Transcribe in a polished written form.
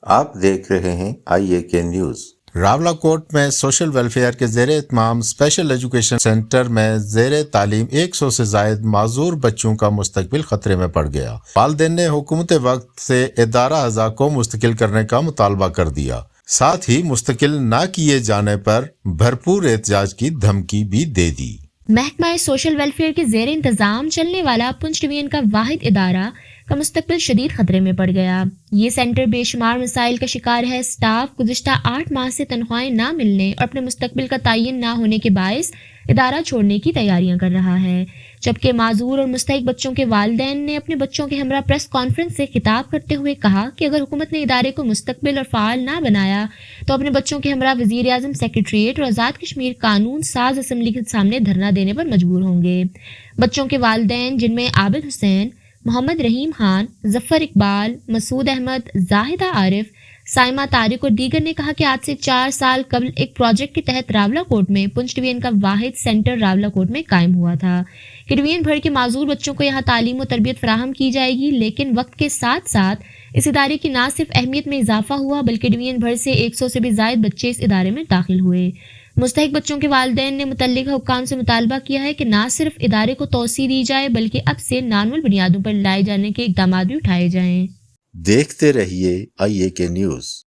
آپ دیکھ رہے ہیں IAK نیوز۔ راولاکوٹ میں سوشل ویلفیئر کے زیر اہتمام اسپیشل ایجوکیشن سینٹر میں زیر تعلیم 100 سے زائد معذور بچوں کا مستقبل خطرے میں پڑ گیا۔ والدین نے حکومت وقت سے ادارہ اعضاء کو مستقل کرنے کا مطالبہ کر دیا، ساتھ ہی مستقل نہ کیے جانے پر بھرپور احتجاج کی دھمکی بھی دے دی۔ محکمہ سوشل ویلفیئر کے زیر انتظام چلنے والا پنچ ڈویژن کا واحد ادارہ کا مستقبل شدید خطرے میں پڑ گیا۔ یہ سینٹر بے شمار مسائل کا شکار ہے۔ سٹاف گزشتہ 8 ماہ سے تنخواہیں نہ ملنے اور اپنے مستقبل کا تعین نہ ہونے کے باعث ادارہ چھوڑنے کی تیاریاں کر رہا ہے، جبکہ معذور اور مستحق بچوں کے والدین نے اپنے بچوں کے ہمراہ پریس کانفرنس سے خطاب کرتے ہوئے کہا کہ اگر حکومت نے ادارے کو مستقبل اور فعال نہ بنایا تو اپنے بچوں کے ہمراہ وزیر اعظم سیکریٹریٹ اور آزاد کشمیر قانون ساز اسمبلی کے سامنے دھرنا دینے پر مجبور ہوں گے۔ بچوں کے والدین، جن میں عابد حسین، محمد رحیم خان، ظفر اقبال، مسعود احمد، زاہدہ عارف، سائمہ طارق اور دیگر نے کہا کہ آج سے 4 سال قبل ایک پروجیکٹ کے تحت راولاکوٹ میں پنچ ڈویژن کا واحد سینٹر راولاکوٹ میں قائم ہوا تھا کہ ڈویژن بھر کے معذور بچوں کو یہاں تعلیم و تربیت فراہم کی جائے گی، لیکن وقت کے ساتھ ساتھ اس ادارے کی نہ صرف اہمیت میں اضافہ ہوا بلکہ ڈویژن بھر سے 100 سے بھی زائد بچے اس ادارے میں داخل ہوئے۔ مستحق بچوں کے والدین نے متعلقہ حکام سے مطالبہ کیا ہے کہ نہ صرف ادارے کو توسیع دی جائے بلکہ اب سے نانول بنیادوں پر لائے جانے کے اقدامات بھی اٹھائے جائیں۔ دیکھتے رہیے IAK نیوز۔